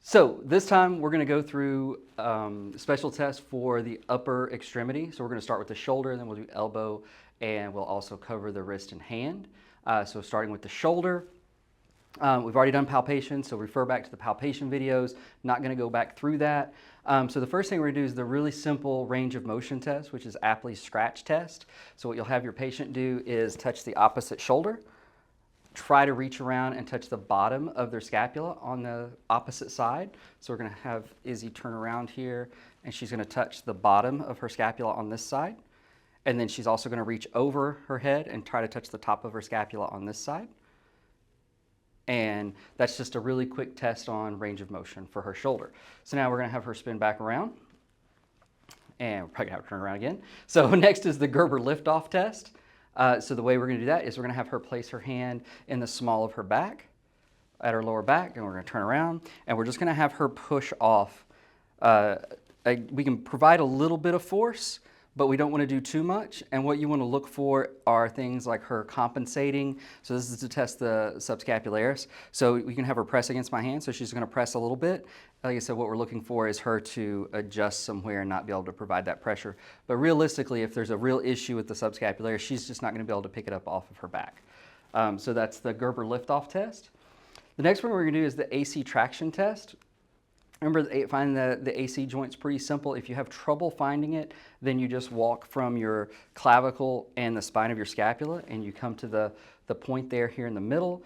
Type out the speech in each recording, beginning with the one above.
So this time we're going to go through special tests for the upper extremity. So we're going to start with the shoulder, then we'll do elbow, and we'll also cover the wrist and hand. So starting with the shoulder, we've already done palpation, so refer back to the palpation videos. Not going to go back through that. So the first thing we're going to do is the really simple range of motion test, which is Apley's scratch test. So what you'll have your patient do is touch the opposite shoulder, try to reach around and touch the bottom of their scapula on the opposite side. So we're going to have Izzy turn around here, and she's going to touch the bottom of her scapula on this side. And then she's also going to reach over her head and try to touch the top of her scapula on this side. And that's just a really quick test on range of motion for her shoulder. So now we're going to have her spin back around. And we're probably going to have her turn around again. So next is the Gerber liftoff test. So the way we're going to do that is we're going to have her place her hand in the small of her back, at her lower back, and we're going to turn around, and we're just going to have her push off. We can provide a little bit of force, but we don't want to do too much. And what you want to look for are things like her compensating. So this is to test the subscapularis. So we can have her press against my hand. So she's going to press a little bit. Like I said, what we're looking for is her to adjust somewhere and not be able to provide that pressure. But realistically, if there's a real issue with the subscapularis, she's just not going to be able to pick it up off of her back. So that's the Gerber liftoff test. The next one we're going to do is the AC traction test. Remember, finding the AC joint's pretty simple. If you have trouble finding it, then you just walk from your clavicle and the spine of your scapula, and you come to the point there here in the middle.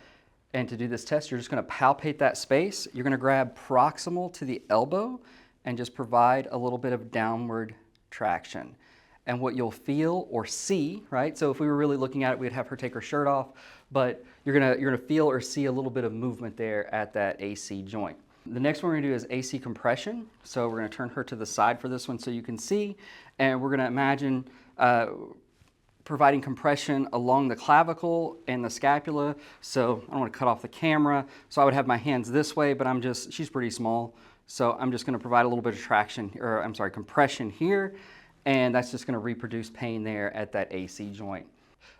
And to do this test, you're just going to palpate that space. You're going to grab proximal to the elbow and just provide a little bit of downward traction. And what you'll feel or see, right? So if we were really looking at it, we'd have her take her shirt off, but you're gonna feel or see a little bit of movement there at that AC joint. The next one we're going to do is AC compression. So we're going to turn her to the side for this one so you can see. And we're going to imagine providing compression along the clavicle and the scapula. So I don't want to cut off the camera. So I would have my hands this way, but she's pretty small. So I'm just going to provide a little bit of compression here. And that's just going to reproduce pain there at that AC joint.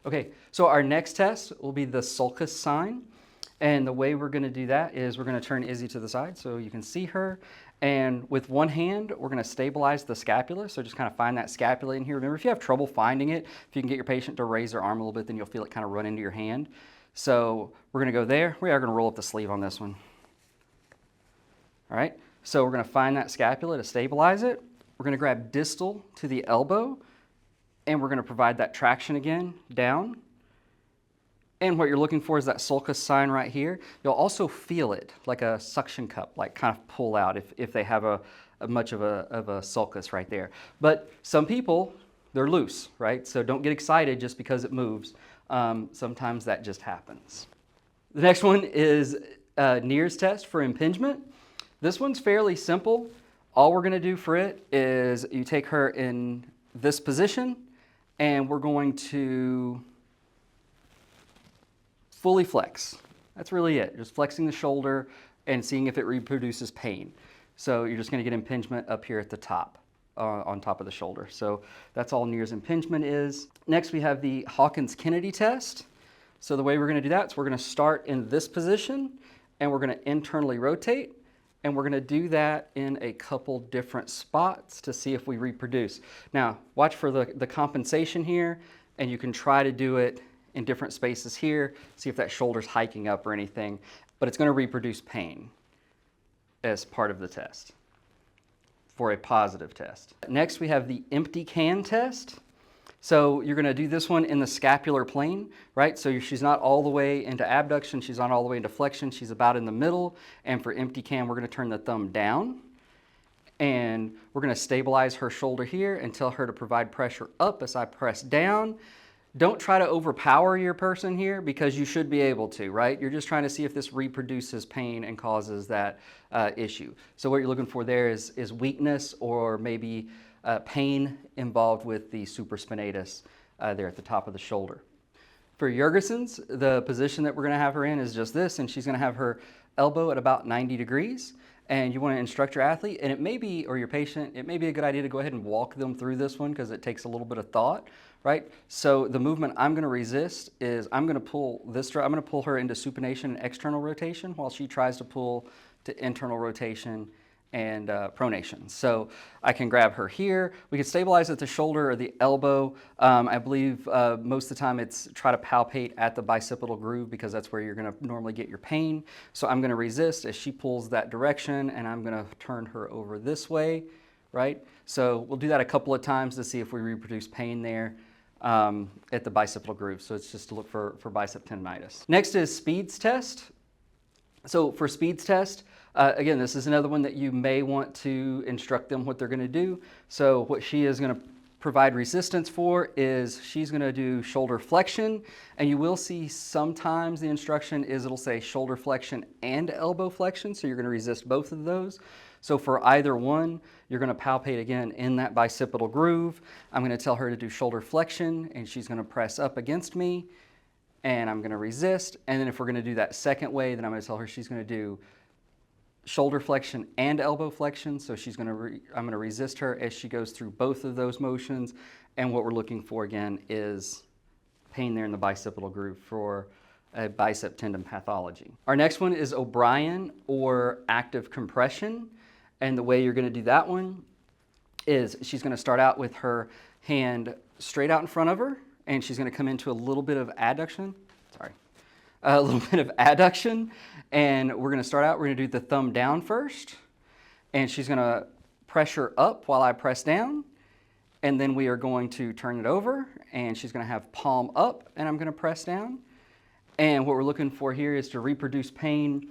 Okay, so our next test will be the sulcus sign. And the way we're going to do that is we're going to turn Izzy to the side so you can see her. And with one hand, we're going to stabilize the scapula. So just kind of find that scapula in here. Remember, if you have trouble finding it, if you can get your patient to raise their arm a little bit, then you'll feel it kind of run into your hand. So we're going to go there. We are going to roll up the sleeve on this one. All right, so we're going to find that scapula to stabilize it. We're going to grab distal to the elbow, and we're going to provide that traction again down. And what you're looking for is that sulcus sign right here. You'll also feel it like a suction cup, like kind of pull out if they have much of a sulcus right there. But some people, they're loose, right? So don't get excited just because it moves. Sometimes that just happens. The next one is Neer's test for impingement. This one's fairly simple. All we're going to do for it is you take her in this position, and we're going to fully flex. That's really it. Just flexing the shoulder and seeing if it reproduces pain. So you're just going to get impingement up here at the top, on top of the shoulder. So that's all Neer's impingement is. Next we have the Hawkins-Kennedy test. So the way we're going to do that is we're going to start in this position, and we're going to internally rotate, and we're going to do that in a couple different spots to see if we reproduce. Now watch for the compensation here, and you can try to do it in different spaces here, see if that shoulder's hiking up or anything, but it's going to reproduce pain as part of the test for a positive test. Next, we have the empty can test. So you're going to do this one in the scapular plane, right? So she's not all the way into abduction, she's not all the way into flexion, she's about in the middle. And for empty can, we're going to turn the thumb down, and we're going to stabilize her shoulder here and tell her to provide pressure up as I press down. Don't try to overpower your person here because you should be able to, right? You're just trying to see if this reproduces pain and causes that issue. So what you're looking for there is weakness or maybe pain involved with the supraspinatus there at the top of the shoulder. For Jurgensen's, the position that we're going to have her in is just this, and she's going to have her elbow at about 90 degrees. And you want to instruct your athlete, and it may be, or your patient, it may be a good idea to go ahead and walk them through this one because it takes a little bit of thought, right? So the movement I'm going to resist is I'm going to pull her into supination and external rotation while she tries to pull to to internal rotation and pronation. So I can grab her here. We can stabilize at the shoulder or the elbow. I believe most of the time it's try to palpate at the bicipital groove because that's where you're gonna normally get your pain. So I'm gonna resist as she pulls that direction, and I'm gonna turn her over this way, right? So we'll do that a couple of times to see if we reproduce pain there at the bicipital groove. So it's just to look for bicep tendonitis. Next is Speed's test. So for Speed's test, again, this is another one that you may want to instruct them what they're going to do. So what she is going to provide resistance for is she's going to do shoulder flexion, and you will see sometimes the instruction is it'll say shoulder flexion and elbow flexion, so you're going to resist both of those. So for either one, you're going to palpate again in that bicipital groove. I'm going to tell her to do shoulder flexion, and she's going to press up against me, and I'm going to resist. And then if we're going to do that second way, then I'm going to tell her she's going to do shoulder flexion and elbow flexion. So I'm going to resist her as she goes through both of those motions. And what we're looking for again is pain there in the bicipital groove for a bicep tendon pathology. Our next one is O'Brien, or active compression. And the way you're going to do that one is she's going to start out with her hand straight out in front of her, and she's going to come into a little bit of adduction. And we're going to start out, we're going to do the thumb down first, and she's going to pressure up while I press down, and then we are going to turn it over, and she's going to have palm up, and I'm going to press down. And what we're looking for here is to reproduce pain,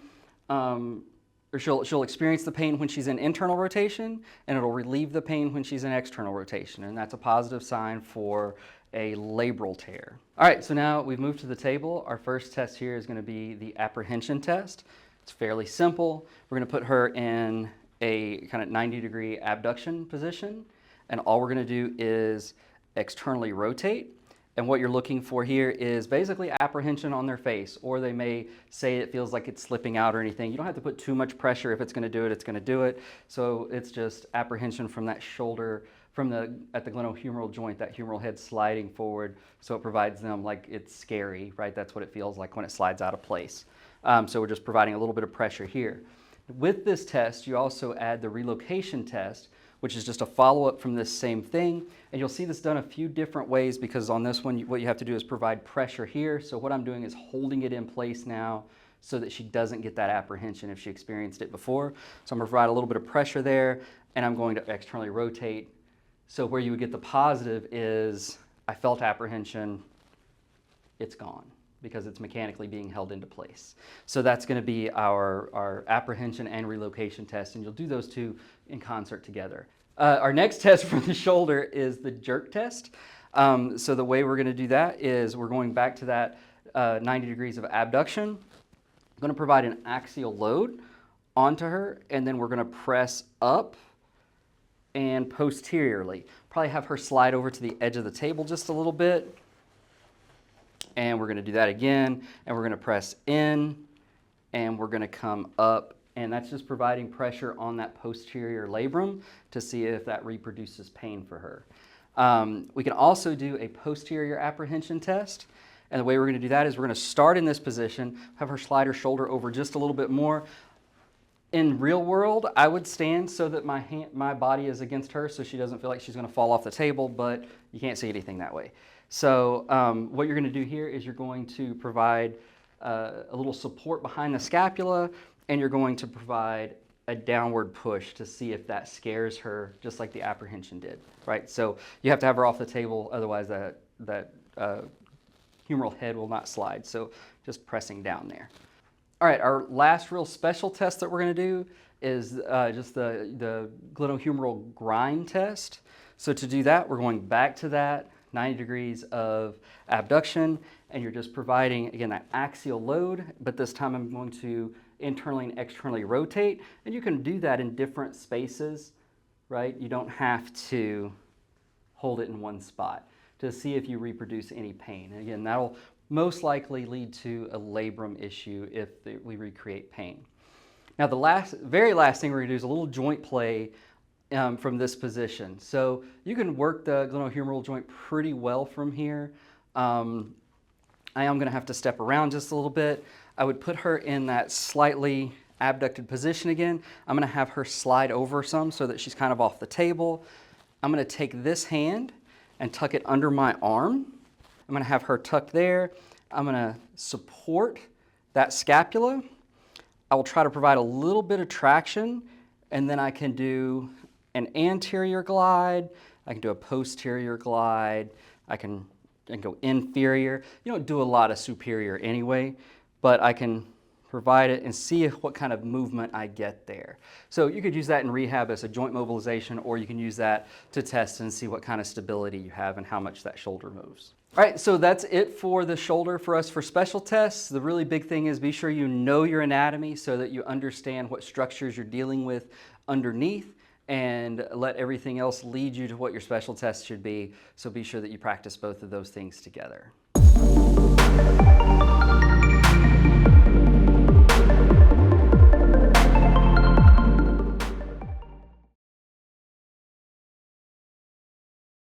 or she'll experience the pain when she's in internal rotation, and it'll relieve the pain when she's in external rotation, and that's a positive sign for a labral tear. All right, so now we've moved to the table. Our first test here is going to be the apprehension test. It's fairly simple. We're going to put her in a kind of 90-degree abduction position, and all we're going to do is externally rotate. And what you're looking for here is basically apprehension on their face, or they may say it feels like it's slipping out or anything. You don't have to put too much pressure. If it's going to do it, it's going to do it. So it's just apprehension from that shoulder, at the glenohumeral joint, that humeral head sliding forward, so it provides them like it's scary, right? That's what it feels like when it slides out of place. So we're just providing a little bit of pressure here. With this test, you also add the relocation test, which is just a follow-up from this same thing. And you'll see this done a few different ways, because on this one, what you have to do is provide pressure here. So what I'm doing is holding it in place now so that she doesn't get that apprehension if she experienced it before. So I'm going to provide a little bit of pressure there, and I'm going to externally rotate. So where you would get the positive is I felt apprehension, it's gone, because it's mechanically being held into place. So that's going to be our apprehension and relocation test, and you'll do those two in concert together. Our next test for the shoulder is the jerk test. So the way we're going to do that is we're going back to that 90 degrees of abduction. I'm going to provide an axial load onto her, and then we're going to press up and posteriorly. Probably have her slide over to the edge of the table just a little bit. And we're going to do that again, and we're going to press in, and we're going to come up, and that's just providing pressure on that posterior labrum to see if that reproduces pain for her. We can also do a posterior apprehension test, and the way we're going to do that is we're going to start in this position, have her slide her shoulder over just a little bit more. In real world, I would stand so that my body is against her so she doesn't feel like she's going to fall off the table, but you can't see anything that way. So what you're going to do here is you're going to provide a little support behind the scapula, and you're going to provide a downward push to see if that scares her, just like the apprehension did, right? So you have to have her off the table, otherwise that humeral head will not slide. So just pressing down there. All right, our last real special test that we're going to do is just the glenohumeral grind test. So to do that, we're going back to that 90 degrees of abduction, and you're just providing, again, that axial load, but this time I'm going to internally and externally rotate, and you can do that in different spaces, right? You don't have to hold it in one spot to see if you reproduce any pain. And again, that'll most likely lead to a labrum issue if we recreate pain. Now the very last thing we're going to do is a little joint play from this position. So you can work the glenohumeral joint pretty well from here. I am going to have to step around just a little bit. I would put her in that slightly abducted position again. I'm gonna have her slide over some so that she's kind of off the table. I'm gonna take this hand and tuck it under my arm. I'm gonna have her tucked there. I'm gonna support that scapula. I will try to provide a little bit of traction, and then I can do an anterior glide. I can do a posterior glide. I can go inferior. You don't do a lot of superior anyway, but I can provide it and see what kind of movement I get there. So you could use that in rehab as a joint mobilization, or you can use that to test and see what kind of stability you have and how much that shoulder moves. All right, so that's it for the shoulder for us for special tests. The really big thing is be sure you know your anatomy so that you understand what structures you're dealing with underneath, and let everything else lead you to what your special test should be. So be sure that you practice both of those things together.